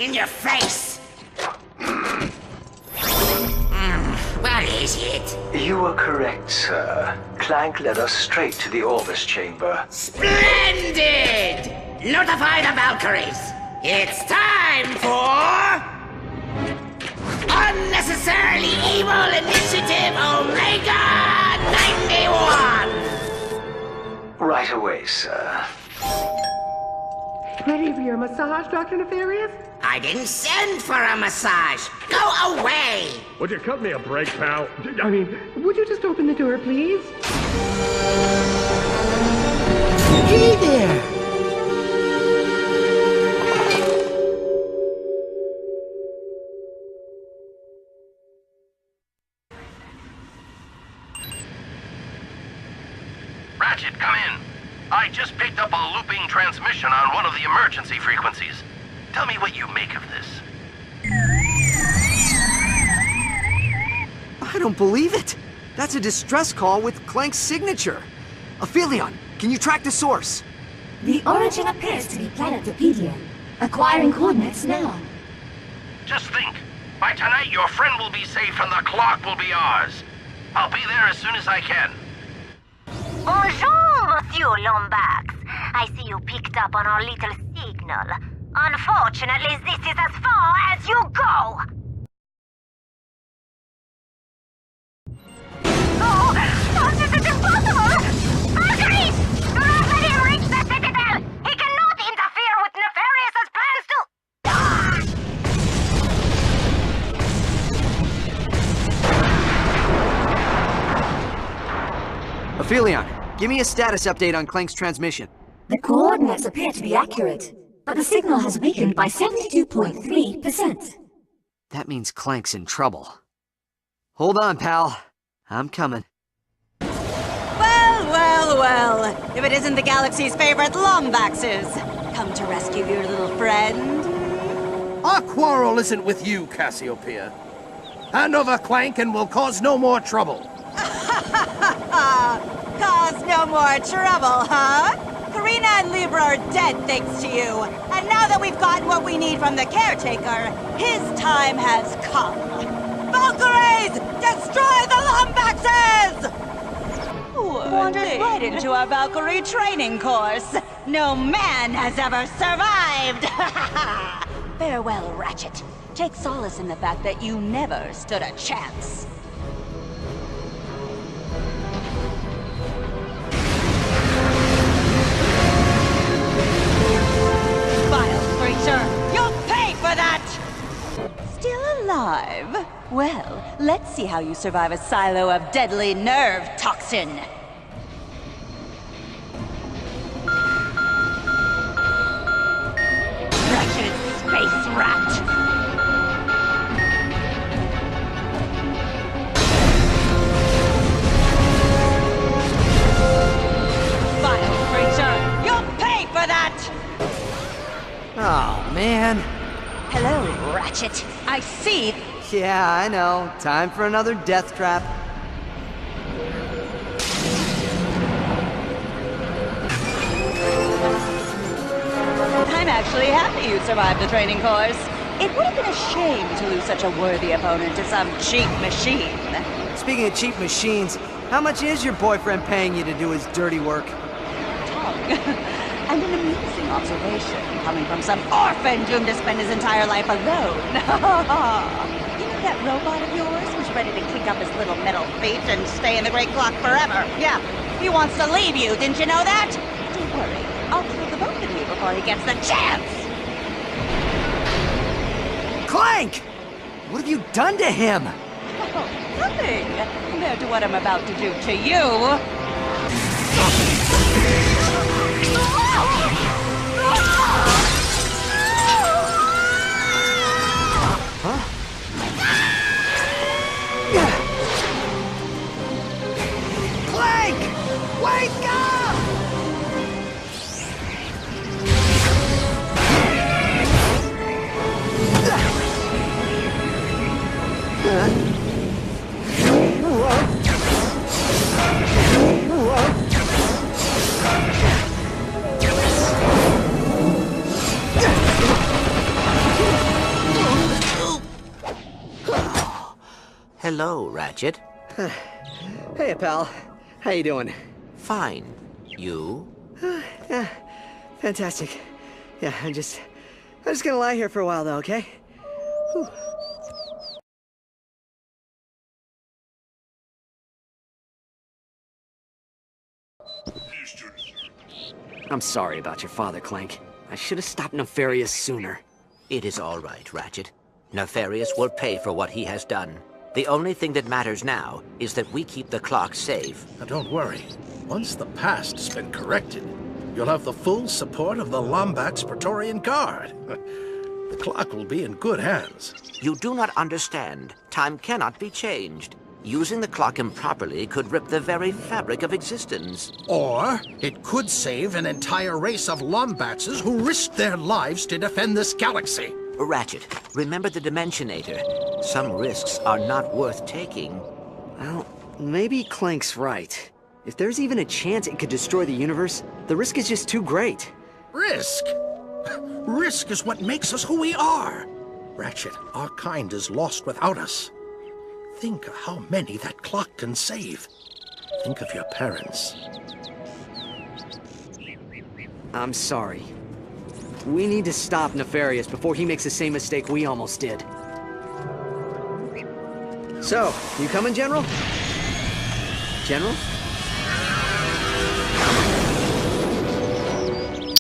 in your face! What is it? You were correct, sir. Clank led us straight to the Orbis chamber. Splendid! Notify the Valkyries! It's time for... Unnecessarily Evil Initiative Omega 91! Right away, sir. Ready for your massage, Dr. Nefarious? I didn't send for a massage! Go away! Would you cut me a break, pal? I mean, would you just open the door, please? Hey there! Ratchet, come in. I just picked up a looping transmission on one of the emergency frequencies. Tell me what you make of this. I don't believe it! That's a distress call with Clank's signature! Aphelion, can you track the source? The origin appears to be Planetopedia. Acquiring coordinates now. Just think. By tonight, your friend will be safe and the clock will be ours. I'll be there as soon as I can. Bonjour, Monsieur Lombax. I see you picked up on our little signal. Unfortunately, this is as far as you go! Oh, this is impossible! Valkyrie! Do not let him reach the Citadel! He cannot interfere with Nefarious's plans to... Aphelion, give me a status update on Clank's transmission. The coordinates appear to be accurate, but the signal has weakened by 72.3%. That means Clank's in trouble. Hold on, pal. I'm coming. Well, if it isn't the galaxy's favorite Lombaxes, come to rescue your little friend. Our quarrel isn't with you, Cassiopeia. Hand over Clank and we'll cause no more trouble. Cause no more trouble, huh? Karina and Libra are dead thanks to you. And now that we've gotten what we need from the caretaker, his time has come. Valkyries! Destroy the Lombaxes! Wandered right into our Valkyrie training course. No man has ever survived! Farewell, Ratchet. Take solace in the fact that you never stood a chance. Vile creature! You'll pay for that! Still alive? Well, let's see how you survive a silo of deadly nerve toxin. Wretched space rat! Vile creature! You'll pay for that! Oh, man. Hello, Ratchet. I see. Yeah, I know. Time for another death trap. I'm actually happy you survived the training course. It would have been a shame to lose such a worthy opponent to some cheap machine. Speaking of cheap machines, how much is your boyfriend paying you to do his dirty work? Tongue. And an amusing observation coming from some orphan doomed to spend his entire life alone. You know that robot of yours who's ready to kick up his little metal feet and stay in the Great Clock forever? Yeah, he wants to leave you, didn't you know that? Don't worry, I'll kill the both of you before he gets the chance! Clank! What have you done to him? Oh, nothing compared to what I'm about to do to you. Huh? Clank! Wake up! Hello, Ratchet. Hey, pal. How you doing? Fine. You? Yeah, fantastic. Yeah, I'm just gonna lie here for a while, though, okay? Whew. I'm sorry about your father, Clank. I should have stopped Nefarious sooner. It is all right, Ratchet. Nefarious will pay for what he has done. The only thing that matters now is that we keep the clock safe. Now don't worry. Once the past's been corrected, you'll have the full support of the Lombax Praetorian Guard. The clock will be in good hands. You do not understand. Time cannot be changed. Using the clock improperly could rip the very fabric of existence. Or it could save an entire race of Lombaxes who risked their lives to defend this galaxy. Ratchet, remember the Dimensionator. Some risks are not worth taking. Well, maybe Clank's right. If there's even a chance it could destroy the universe, the risk is just too great. Risk? Risk is what makes us who we are. Ratchet, our kind is lost without us. Think of how many that clock can save. Think of your parents. I'm sorry. We need to stop Nefarious before he makes the same mistake we almost did. So, you coming, General? General?